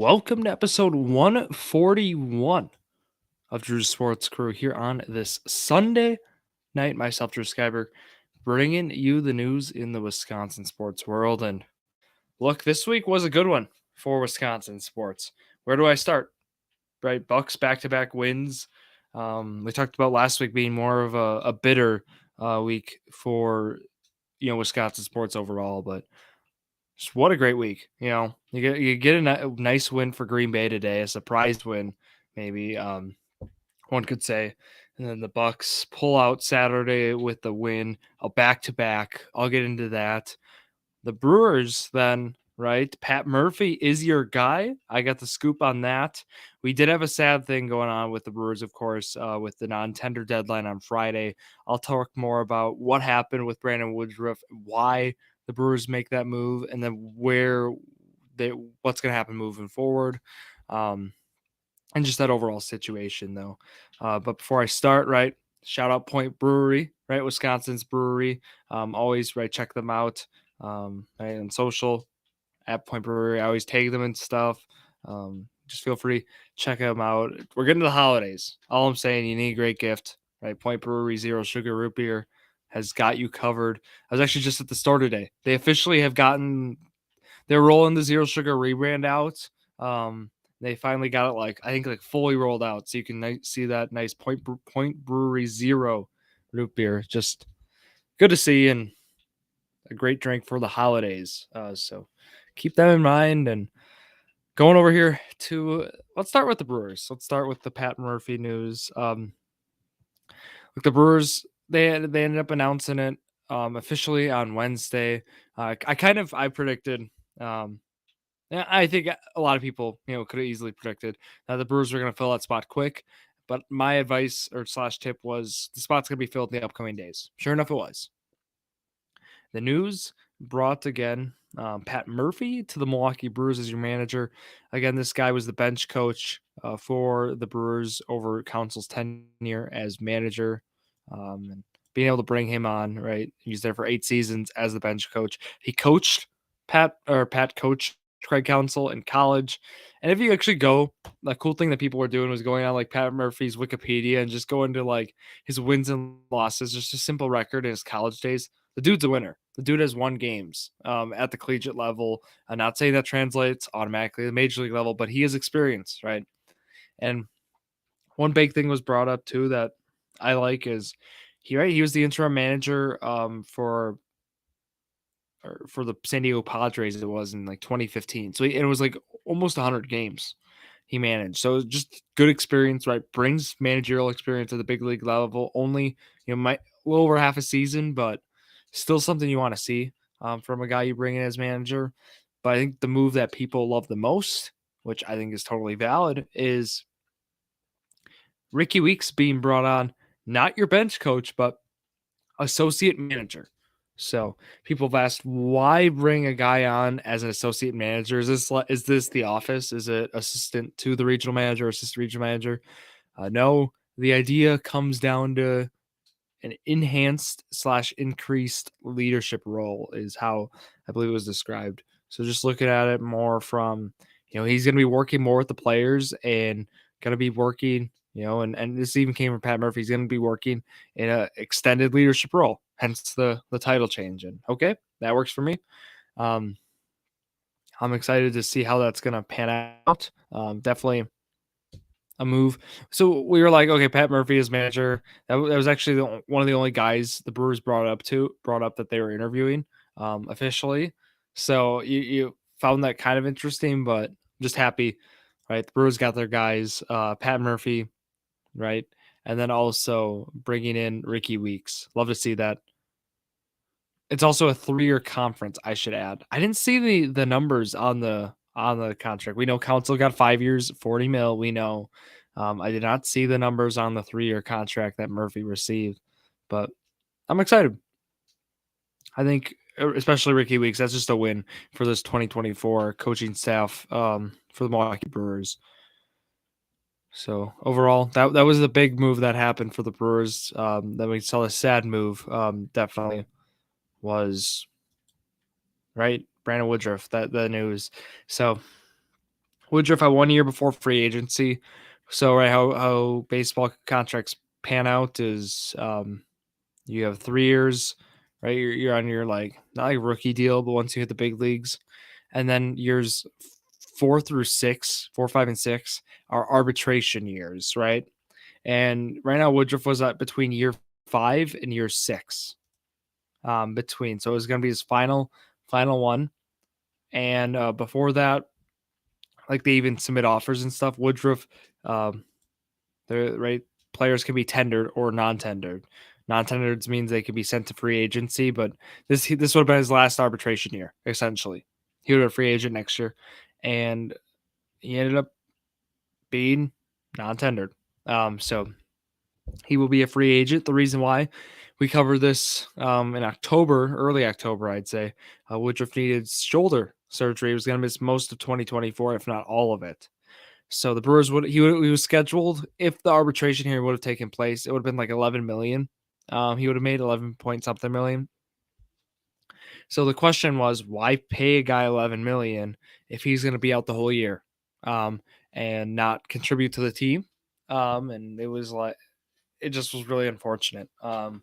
Welcome to episode 141 of Drew's Sports Crew here on this Sunday night. Myself, Drew Skyberg, bringing you the news in the Wisconsin sports world. And look, this week was a good one for Wisconsin sports. Where do I start? Right, Bucks back-to-back wins. We talked about last week being more of a bitter week for Wisconsin sports overall, but just what a great week. You get a nice win for Green Bay today, a surprise win, maybe one could say. And then the Bucks pull out Saturday with the win, a back-to-back. I'll get into that. The Brewers then, right? Pat Murphy is your guy. I got the scoop on that. We did have a sad thing going on with the Brewers, of course, with the non-tender deadline on Friday. I'll talk more about what happened with Brandon Woodruff, why the Brewers make that move, and then what's going to happen moving forward. And just that overall situation, though. But before I start, right, shout out Point Brewery, right, Wisconsin's brewery. Always, right, check them out right, on social at Point Brewery. I always tag them and stuff. Just feel free, check them out. We're getting to the holidays. All I'm saying, you need a great gift, right? Point Brewery Zero Sugar Root Beer has got you covered. I was actually just at the store today. They officially have they're rolling the Zero Sugar rebrand out. They finally got it I think fully rolled out, so you can see that nice Point Brewery Zero root beer. Just good to see and a great drink for the holidays. So keep that in mind. And going over here to let's start with the Brewers. Let's start with the Pat Murphy news. With the Brewers, they ended up announcing it officially on Wednesday. I predicted. I think a lot of people, could have easily predicted that the Brewers were going to fill that spot quick. But my advice or slash tip was the spot's going to be filled in the upcoming days. Sure enough, it was. The news brought again Pat Murphy to the Milwaukee Brewers as your manager. Again, this guy was the bench coach for the Brewers over Council's tenure as manager. And being able to bring him on, right? He was there for 8 seasons as the bench coach. He coached Pat coached Craig Counsell in college. And if you actually go, the cool thing that people were doing was going on Pat Murphy's Wikipedia and just going to his wins and losses, just a simple record in his college days. The dude's a winner. The dude has won games at the collegiate level. I'm not saying that translates automatically to the major league level, but he has experience, right? And one big thing was brought up too that I like is he was the interim manager for the San Diego Padres. It was in 2015, so it was almost 100 games he managed. So just good experience, right? Brings managerial experience at the big league level. Only a little over half a season, but still something you want to see from a guy you bring in as manager. But I think the move that people love the most, which I think is totally valid, is Ricky Weeks being brought on, not your bench coach, but associate manager. So people have asked, why bring a guy on as an associate manager? Is this The Office? Is it assistant to the regional manager, assistant regional manager? No, the idea comes down to an enhanced / increased leadership role is how I believe it was described. So just looking at it more from, he's going to be working more with the players and going to be working, and this even came from Pat Murphy. He's going to be working in an extended leadership role, hence the title change. And okay, that works for me. I'm excited to see how that's going to pan out. Definitely a move. So we were like, okay, Pat Murphy is manager. That was actually one of the only guys the Brewers brought up that they were interviewing officially. So you found that kind of interesting, but just happy, right? The Brewers got their guys, Pat Murphy, right? And then also bringing in Ricky Weeks. Love to see that. It's also a 3-year conference, I should add. I didn't see the numbers on the contract. We know Counsell got 5 years, 40 mil. We know. I did not see the numbers on the 3-year contract that Murphy received, but I'm excited. I think, especially Ricky Weeks, that's just a win for this 2024 coaching staff for the Milwaukee Brewers. So overall, that was the big move that happened for the Brewers. Then we saw a sad move. Definitely was right. Brandon Woodruff. The news. So Woodruff had 1 year before free agency. So, right, how baseball contracts pan out is you have 3 years, right? You're on your like not like rookie deal, but once you hit the big leagues, and then years 4 through 6, 4, 5, and 6 are arbitration years, right? And right now Woodruff was at between year 5 and year 6, between. So it was going to be his final one, and before that, like they even submit offers and stuff. Woodruff, um, the right players can be tendered or non-tendered. Non-tendered means they could be sent to free agency, but this would have been his last arbitration year, essentially. He would have a free agent next year, and he ended up being non-tendered. So he will be a free agent. The reason why we covered this in October, early October, I'd say, Woodruff needed shoulder surgery. He was going to miss most of 2024, if not all of it. So the Brewers he was scheduled if the arbitration here would have taken place, it would have been like 11 million. He would have made 11 point something million. So the question was, why pay a guy 11 million if he's going to be out the whole year, and not contribute to the team? And it was like it just was really unfortunate, right?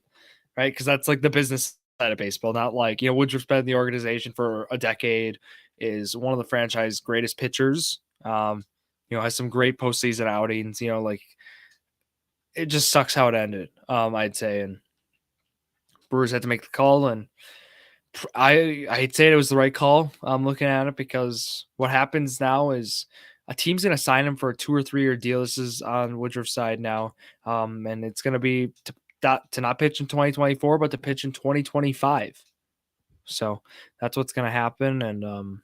Because that's like the business side of baseball, not like Woodruff's been in the organization for a decade, is one of the franchise greatest pitchers. Has some great postseason outings. Like it just sucks how it ended. I'd say, and Brewers had to make the call, and I'd say it was the right call. I'm looking at it because what happens now is a team's going to sign him for a 2 or 3 year deal. This is on Woodruff's side now, and it's going to be to not pitch in 2024, but to pitch in 2025. So that's what's going to happen, and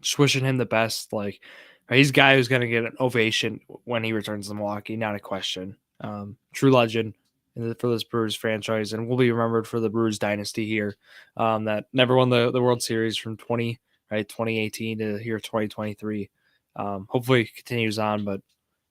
just wishing him the best. Like he's a guy who's going to get an ovation when he returns to Milwaukee, not a question. True legend for this Brewers franchise, and will be remembered for the Brewers dynasty here, that never won the World Series from 2018 to here 2023. Hopefully it continues on, but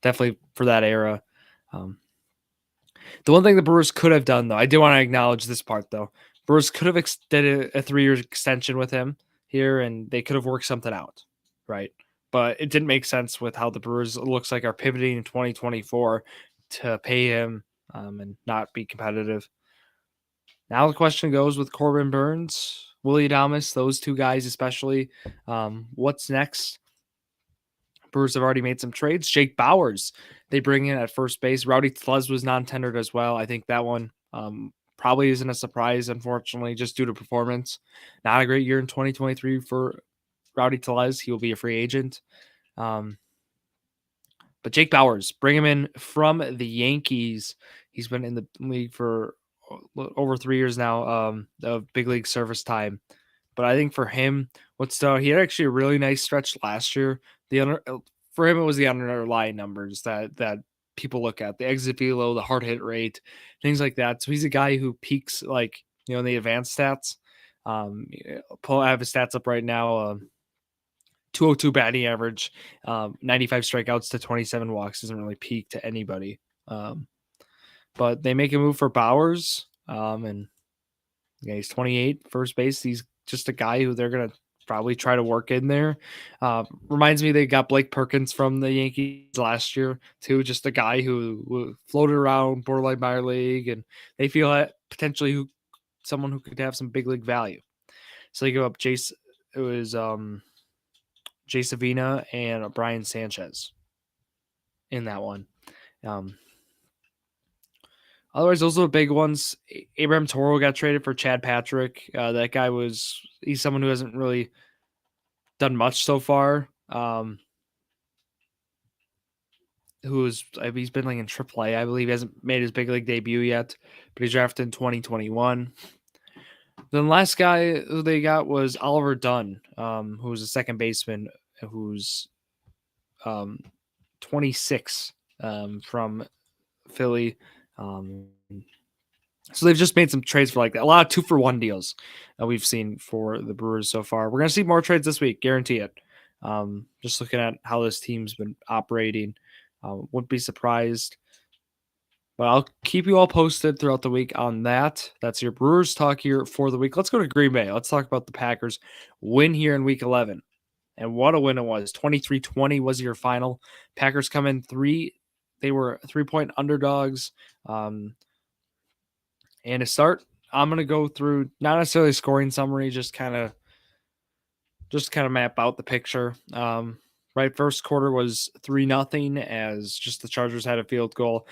definitely for that era. The one thing the Brewers could have done, though, I do want to acknowledge this part, though. Brewers could have extended a 3 year extension with him here, and they could have worked something out, right? But it didn't make sense with how the Brewers looks like are pivoting in 2024 to pay him, and not be competitive. Now the question goes with Corbin Burnes, Willy Adames, those two guys especially. What's next? Brewers have already made some trades. Jake Bauers, they bring in at first base. Rowdy Tellez was non-tendered as well. I think that one probably isn't a surprise, unfortunately, just due to performance. Not a great year in 2023 for Rowdy Tellez. He will be a free agent. But Jake Bauers, bring him in from the Yankees. He's been in the league for over 3 years now, of big league service time. But I think for him, he had actually a really nice stretch last year. For him, it was the underlying numbers that people look at, the exit velo, the hard hit rate, things like that. So he's a guy who peaks like in the advanced stats. I have his stats up right now. 202 batting average, 95 strikeouts to 27 walks doesn't really peak to anybody. But they make a move for Bauers, and he's 28, first base. He's just a guy who they're gonna probably try to work in there. Reminds me they got Blake Perkins from the Yankees last year too, just a guy who floated around borderline minor league, and they feel that potentially someone who could have some big league value. So they go up Jace. It was Jay Savina and Brian Sanchez in that one. Otherwise, those are the big ones. Abraham Toro got traded for Chad Patrick. That guy he's someone who hasn't really done much so far. He's been like in AAA, I believe. He hasn't made his big league debut yet, but he's drafted in 2021. Then the last guy who they got was Oliver Dunn, who was a second baseman who's 26, from Philly. So they've just made some trades for like that. A lot of 2-for-1 deals that we've seen for the Brewers so far. We're going to see more trades this week, guarantee it. Just looking at how this team's been operating, wouldn't be surprised. But I'll keep you all posted throughout the week on that. That's your Brewers talk here for the week. Let's go to Green Bay. Let's talk about the Packers win here in Week 11. And what a win it was. 23-20 was your final. Packers come in they were 3-point underdogs. And to start, I'm going to go through not necessarily scoring summary, just kind of map out the picture. Right, first quarter was 3-0 as just the Chargers had a field goal.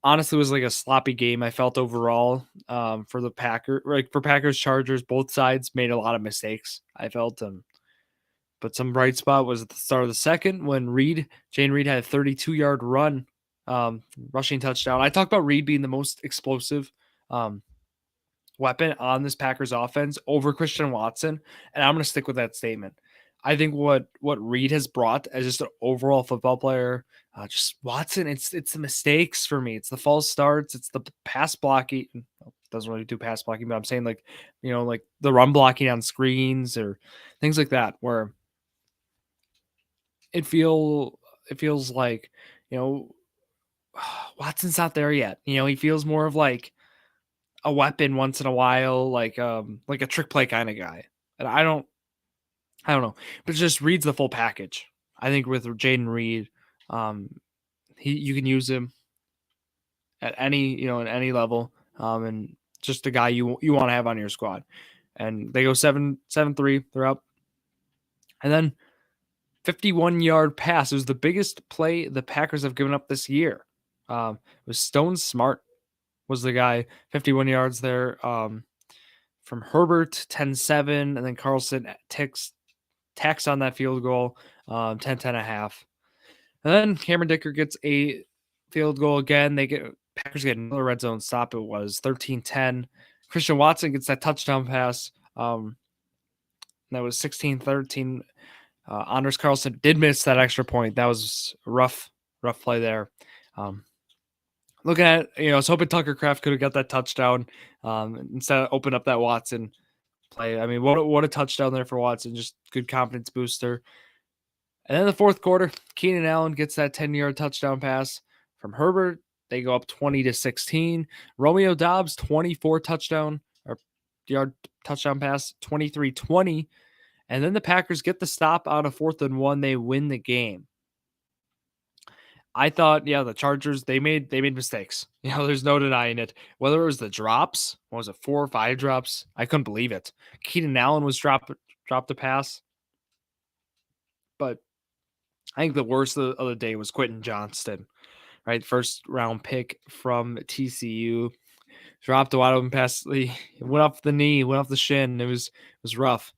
Honestly, it was like a sloppy game, I felt, overall, for the Packers. Like for Packers Chargers, both sides made a lot of mistakes, I felt. But some bright spot was at the start of the second when Jayden Reed had a 32-yard run, rushing touchdown. I talked about Reed being the most explosive weapon on this Packers offense over Christian Watson, and I'm going to stick with that statement. I think what Reed has brought as just an overall football player, just Watson, it's the mistakes for me. It's the false starts. It's the pass blocking. Doesn't really do pass blocking, but I'm saying like the run blocking on screens or things like that, where it feels like Watson's not there yet. He feels more of like a weapon once in a while, like a trick play kind of guy. And I don't know, but it just Reed's the full package. I think with Jayden Reed, you can use him at any at any level, and just a guy you want to have on your squad. And they go 7-3, they're up, and then 51-yard pass. It was the biggest play the Packers have given up this year. It was Stone Smart was the guy, 51 yards there. From Herbert, 10-7, and then Carlson tacks on that field goal, 10-10.5. And then Cameron Dicker gets a field goal again. Packers get another red zone stop. It was 13-10. Christian Watson gets that touchdown pass. That was 16-13. Anders Carlson did miss that extra point. That was a rough play there. Looking at, I was hoping Tucker Kraft could have got that touchdown instead of open up that Watson play. I mean, what a touchdown there for Watson. Just good confidence booster. And then the fourth quarter, Keenan Allen gets that 10-yard touchdown pass from Herbert. They go up 20-16. Romeo Doubs, 24 yard touchdown pass, 23-20. And then the Packers get the stop out of 4th and 1. They win the game. I thought, the Chargers, they made mistakes. There's no denying it. Whether it was the drops, what was it, 4 or 5 drops? I couldn't believe it. Keenan Allen was dropped a pass. But I think the worst of the day was Quentin Johnston, right? First round pick from TCU. Dropped a wide open pass. He went off the knee, went off the shin. It was rough.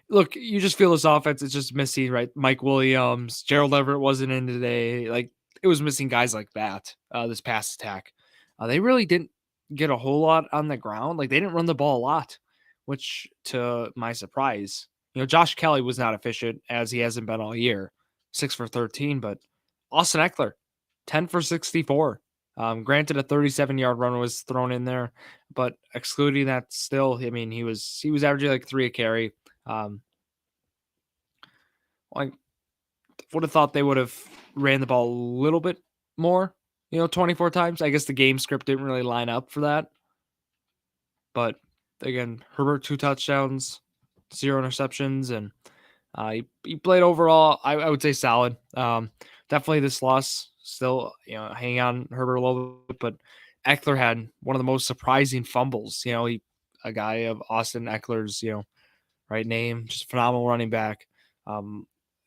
Look, you just feel this offense is just missing, right? Mike Williams, Gerald Everett wasn't in today. Like, it was missing guys like that, this pass attack. They really didn't get a whole lot on the ground. Like, they didn't run the ball a lot, which, to my surprise, Josh Kelly was not efficient, as he hasn't been all year. 6 for 13, but Austin Eckler, 10 for 64. Granted, a 37-yard run was thrown in there, but excluding that, still, I mean, he was averaging like 3 a carry. I would have thought they would have ran the ball a little bit more, 24 times. I guess the game script didn't really line up for that. But again, Herbert 2 touchdowns, 0 interceptions, and he played overall, I would say, solid. Definitely this loss still, hanging on Herbert a little bit, but Eckler had one of the most surprising fumbles. A guy of Austin Eckler's, right name, just phenomenal running back.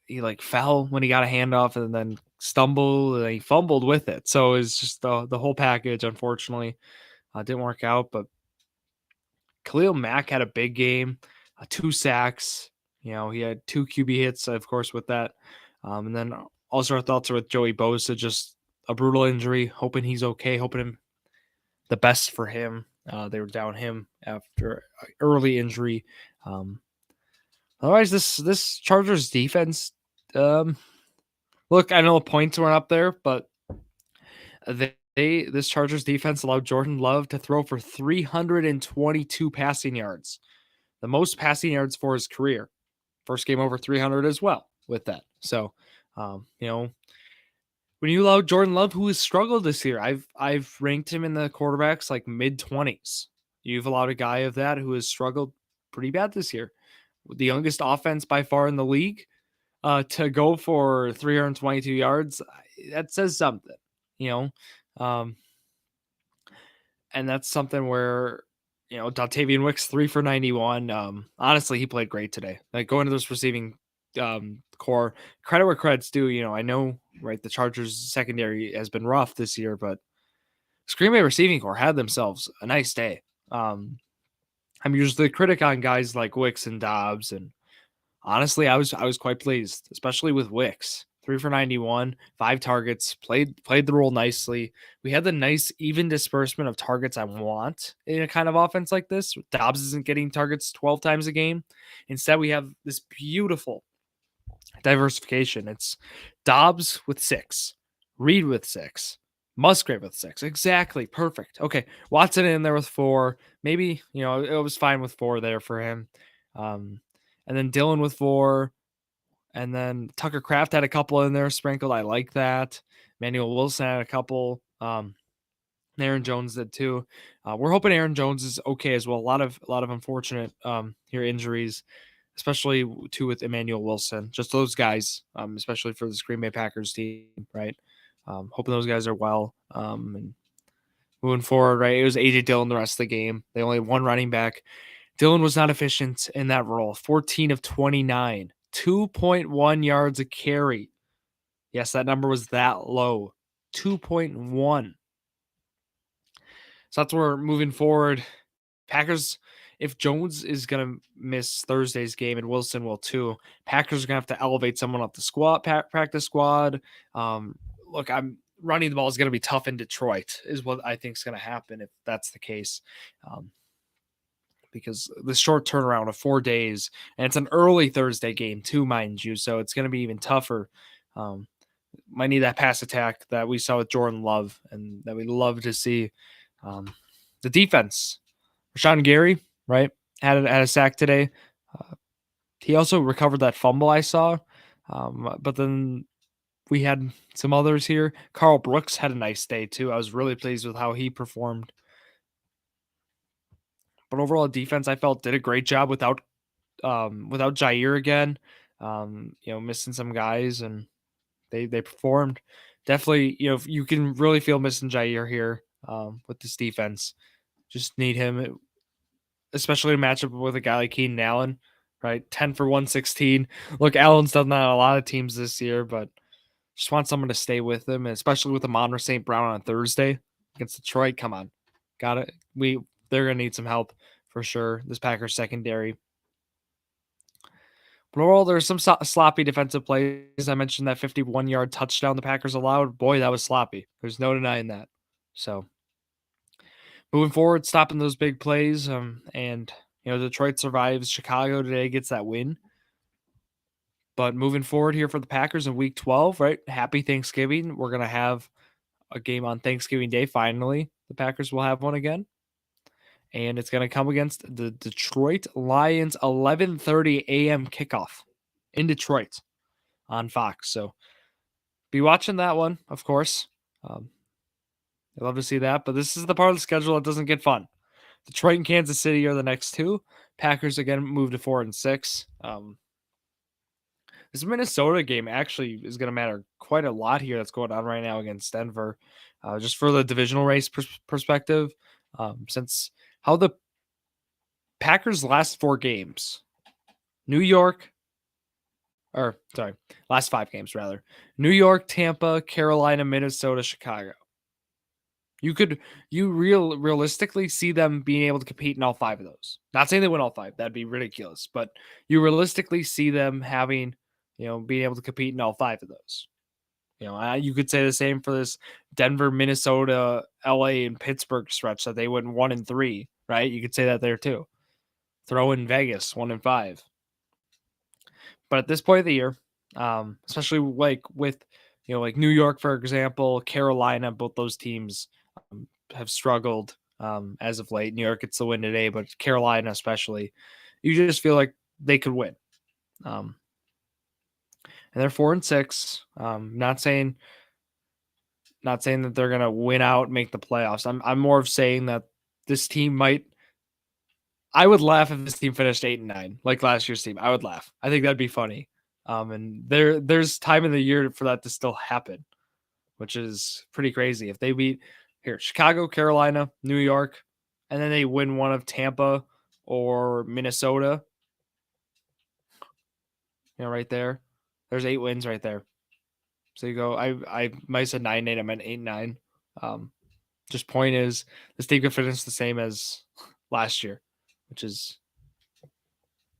He fell when he got a handoff and then stumbled and he fumbled with it. So it's just the whole package, unfortunately, didn't work out. But Khalil Mack had a big game, 2 sacks. He had 2 QB hits, of course, with that. And then also our thoughts are with Joey Bosa, just a brutal injury, hoping he's okay, hoping the best for him. They were down him after early injury. Otherwise, this Chargers defense, look, I know the points weren't up there, but this Chargers defense allowed Jordan Love to throw for 322 passing yards, the most passing yards for his career. First game over 300 as well with that. So, when you allow Jordan Love, who has struggled this year, I've ranked him in the quarterbacks like mid-20s. You've allowed a guy of that who has struggled pretty bad this year. the youngest offense by far in the league, to go for 322 yards, that says something, you know. Um, and that's something where, Dontavian Wicks 3 for 91. Honestly, he played great today. Like, going to this receiving core, credit where credit's due. I know, right, the Chargers secondary has been rough this year, but Green Bay receiving core had themselves a nice day. I'm usually a critic on guys like Wicks and Dobbs, and honestly, I was quite pleased, especially with Wicks. 3 for 91, 5 targets, played the role nicely. We had the nice even disbursement of targets I want in a kind of offense like this. Dobbs isn't getting targets 12 times a game. Instead, we have this beautiful diversification. It's Dobbs with 6, Reed with 6, Musgrave with 6. Exactly. Perfect. Okay. Watson in there with 4. Maybe, it was fine with 4 there for him. And then Dillon with 4. And then Tucker Kraft had a couple in there sprinkled. I like that. Emmanuel Wilson had a couple. Aaron Jones did too. We're hoping Aaron Jones is okay as well. A lot of unfortunate here injuries, especially too with Emmanuel Wilson. Just those guys, especially for the Green Bay Packers team, right? Hoping those guys are well. And moving forward, right? It was AJ Dillon the rest of the game. They only had one running back. Dillon was not efficient in that role. 14 of 29, 2.1 yards a carry. Yes, that number was that low. 2.1. So that's where moving forward. Packers, if Jones is going to miss Thursday's game and Wilson will too, Packers are going to have to elevate someone off the squad, practice squad. Look, I'm running the ball is going to be tough in Detroit, is what I think is going to happen if that's the case. Because the short turnaround of 4 days, and it's an early Thursday game too, mind you, so it's going to be even tougher. Might need that pass attack that we saw with Jordan Love and that we love to see. The defense, Rashawn Gary, right, had a sack today. He also recovered that fumble I saw, but then we had some others here. Carl Brooks had a nice day too. I was really pleased with how he performed. But overall, defense I felt did a great job without Jair again. Missing some guys, and they performed. Definitely, you can really feel missing Jair here with this defense. Just need him, especially in a matchup with a guy like Keenan Allen, right? 10 for 116. Look, Allen's done that on a lot of teams this year, but just want someone to stay with him, and especially with Amon-Ra St. Brown on Thursday against Detroit. Come on. Got it. They're going to need some help for sure. This Packers secondary. But overall, there's some sloppy defensive plays. I mentioned that 51-yard touchdown the Packers allowed. Boy, that was sloppy. There's no denying that. So moving forward, stopping those big plays. And Detroit survives. Chicago today gets that win. But moving forward here for the Packers in Week 12, right? Happy Thanksgiving. We're gonna have a game on Thanksgiving Day. Finally, the Packers will have one again. And it's going to come against the Detroit Lions, 11:30 a.m. kickoff in Detroit on Fox. So be watching that one, of course. I'd love to see that. But this is the part of the schedule that doesn't get fun. Detroit and Kansas City are the next two. Packers again move to 4 and 6. This Minnesota game actually is going to matter quite a lot here. That's going on right now against Denver, just for the divisional race perspective. Since how the Packers' last 4 games, last 5 games rather. New York, Tampa, Carolina, Minnesota, Chicago. You realistically see them being able to compete in all 5 of those. Not saying they win all 5, that'd be ridiculous, but you realistically see them having, being able to compete in all 5 of those. You could say the same for this Denver, Minnesota, LA, and Pittsburgh stretch that they went 1 and 3, right? You could say that there too. Throw in Vegas 1 and 5. But at this point of the year, especially like with, like New York, for example, Carolina, both those teams have struggled as of late. New York gets the win today, but Carolina especially, you just feel like they could win. And they're 4 and 6. Not saying that they're gonna win out, make the playoffs. I'm more of saying that this team might I would laugh if this team finished 8-9, like last year's team. I would laugh. I think that'd be funny. And there's time in the year for that to still happen, which is pretty crazy. If they beat here Chicago, Carolina, New York, and then they win one of Tampa or Minnesota, right there. There's 8 wins right there. So you go. I might have said 9-8. I meant 8-9. Just point is this team could finish the same as last year, which is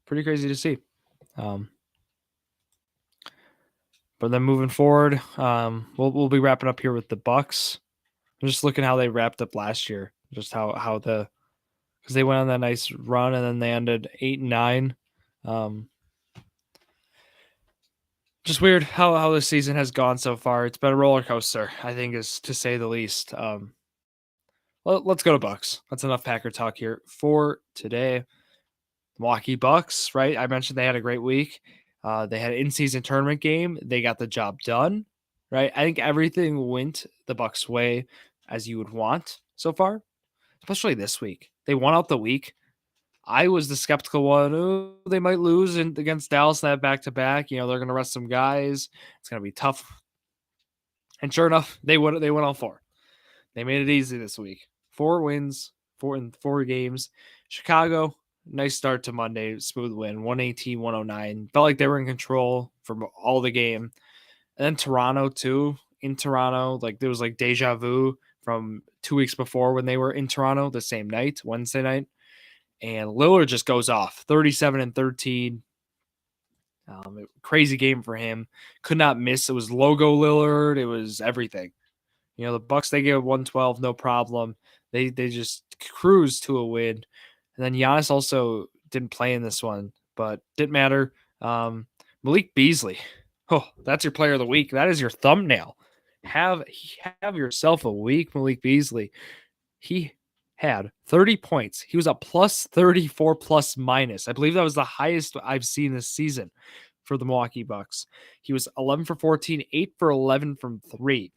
pretty crazy to see. But then moving forward, we'll be wrapping up here with the Bucks. I'm just looking how they wrapped up last year, just how because they went on that nice run and then they ended 8-9. Just weird how this season has gone so far. It's been a roller coaster, I think, is to say the least. Let's go to Bucks. That's enough Packer talk here for today. Milwaukee Bucks, right? I mentioned they had a great week. They had an in-season tournament game. They got the job done, right? I think everything went the Bucks' way as you would want so far, especially this week. They won out the week. I was the skeptical one. Oh, they might lose against Dallas in that back-to-back. They're going to rest some guys. It's going to be tough. And sure enough, they won all 4. They made it easy this week. 4 wins, 4 games. Chicago, nice start to Monday. Smooth win, 118-109. Felt like they were in control for all the game. And then Toronto, too. In Toronto, there was deja vu from 2 weeks before when they were in Toronto the same night, Wednesday night. And Lillard just goes off, 37-13. Crazy game for him. Could not miss. It was logo Lillard. It was everything. The Bucks, they gave 112, no problem. They just cruised to a win. And then Giannis also didn't play in this one, but didn't matter. Malik Beasley. Oh, that's your player of the week. That is your thumbnail. Have yourself a week, Malik Beasley. He had 30 points. He was a plus 34 plus minus. I believe that was the highest I've seen this season for the Milwaukee Bucks. He was 11 for 14, 8 for 11 from 3.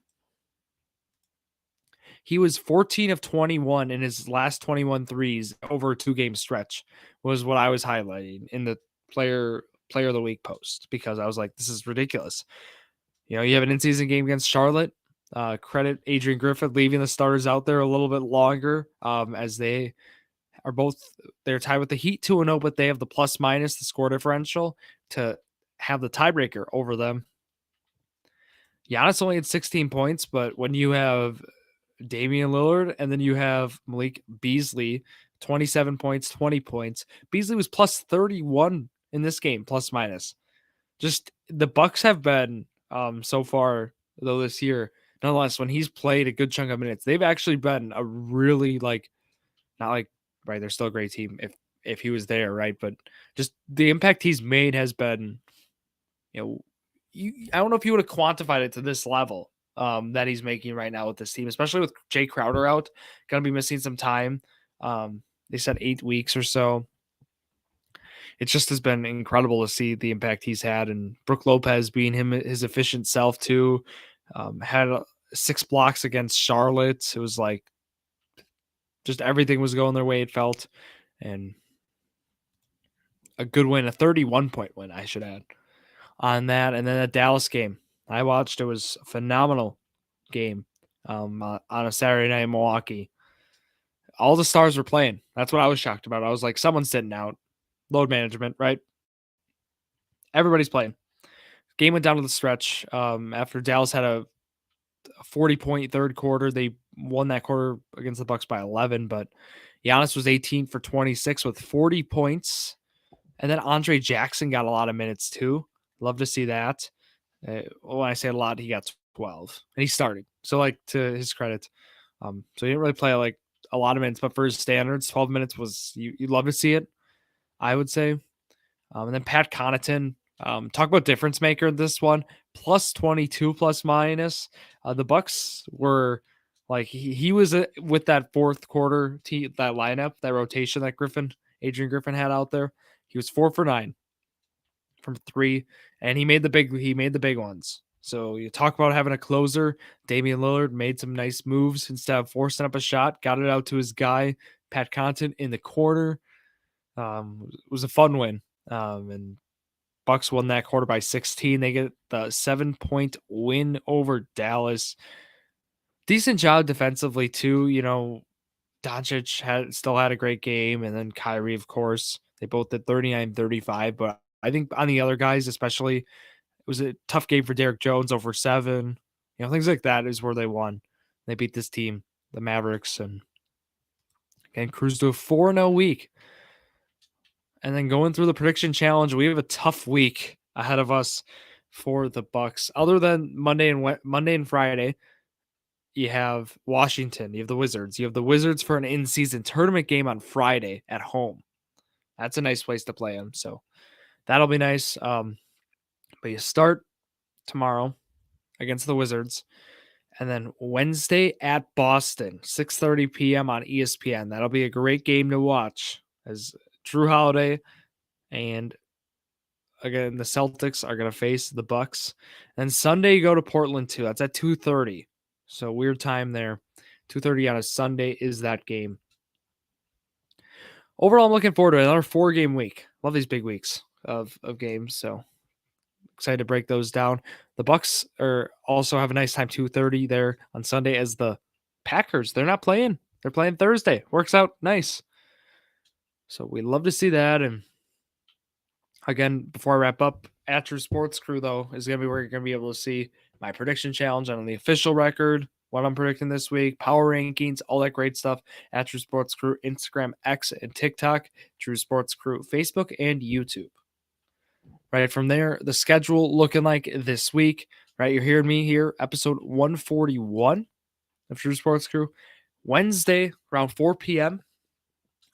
He was 14 of 21 in his last 21 threes over a 2-game stretch was what I was highlighting in the player of the week post, because I was like, this is ridiculous. You have an in-season game against Charlotte. Credit Adrian Griffin leaving the starters out there a little bit longer, as they are they're tied with the Heat 2-0, but they have the plus minus, the score differential, to have the tiebreaker over them. Giannis only had 16 points, but when you have Damian Lillard and then you have Malik Beasley, 27 points, 20 points. Beasley was plus 31 in this game, plus minus. Just the Bucks have been so far though this year, nonetheless, when he's played a good chunk of minutes, they've actually been a really not right, they're still a great team if he was there, right? But just the impact he's made has been, I don't know if you would have quantified it to this level that he's making right now with this team, especially with Jay Crowder out, going to be missing some time. They said 8 weeks or so. It just has been incredible to see the impact he's had, and Brook Lopez being his efficient self too. Had 6 blocks against Charlotte. It was just everything was going their way, it felt, and a good win, a 31-point win, I should add, on that. And then a Dallas game I watched. It was a phenomenal game on a Saturday night in Milwaukee. All the stars were playing. That's what I was shocked about. I was like, someone's sitting out. Load management, right? Everybody's playing. Game went down to the stretch. After Dallas had a 40-point third quarter, they won that quarter against the Bucks by 11. But Giannis was 18 for 26 with 40 points. And then Andre Jackson got a lot of minutes too. Love to see that. When I say a lot, he got 12 and he started. So to his credit. So he didn't really play a lot of minutes, but for his standards, 12 minutes was, you'd love to see it, I would say. And then Pat Connaughton, talk about difference maker in this one, plus 22 plus minus. The Bucks were he was with that fourth quarter that lineup, that rotation that Adrian Griffin had out there. He was 4 for 9 from 3, and he made the big ones. So you talk about having a closer. Damian Lillard made some nice moves instead of forcing up a shot, got it out to his guy, Pat Connaughton, in the corner. It was a fun win. And Bucks won that quarter by 16. They get the 7-point win over Dallas. Decent job defensively too. Doncic still had a great game, and then Kyrie, of course. They both did 39-35, but I think on the other guys, especially, it was a tough game for Derek Jones over 7. Things like that is where they won. They beat this team, the Mavericks, and again cruised to a 4-0 week. And then going through the prediction challenge, we have a tough week ahead of us for the Bucks. Other than Monday and Friday, you have Washington, you have the Wizards. You have the Wizards for an in-season tournament game on Friday at home. That's a nice place to play them, so that'll be nice. But you start tomorrow against the Wizards, and then Wednesday at Boston, 6:30 p.m. on ESPN. That'll be a great game to watch as Drew Holiday and again the Celtics are going to face the Bucks. And Sunday you go to Portland too. That's at 2:30. So weird time there. 2:30 on a Sunday is that game. Overall, I'm looking forward to another 4-game week. Love these big weeks of games. So excited to break those down. The Bucks also have a nice time, 2:30 there on Sunday, as the Packers. They're not playing. They're playing Thursday. Works out nice. So we love to see that. And again, before I wrap up, at True Sports Crew, though, is going to be where you're going to be able to see my prediction challenge on the official record, what I'm predicting this week, power rankings, all that great stuff at True Sports Crew, Instagram, X, and TikTok, True Sports Crew, Facebook, and YouTube. Right from there, the schedule looking like this week, right? You're hearing me here, episode 141 of True Sports Crew. Wednesday, around 4 p.m.,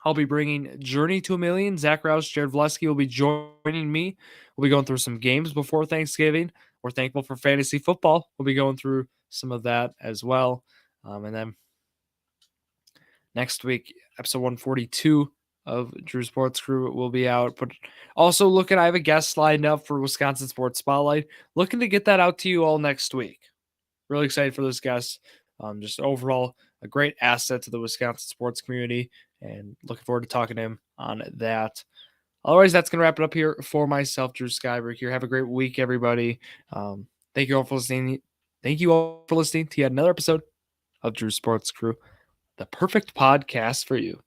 I'll be bringing Journey to a Million. Zach Rouse, Jared Vleski will be joining me. We'll be going through some games before Thanksgiving. We're thankful for fantasy football. We'll be going through some of that as well. And then next week, episode 142 of Drew Sports Crew will be out. But also I have a guest lined up for Wisconsin Sports Spotlight. Looking to get that out to you all next week. Really excited for this guest. Just overall, a great asset to the Wisconsin sports community, and looking forward to talking to him on that. Otherwise, that's going to wrap it up here for myself, Drew Skyberg here. Have a great week, everybody. Thank you all for listening. Thank you all for listening to yet another episode of Drew Sports Crew, the perfect podcast for you.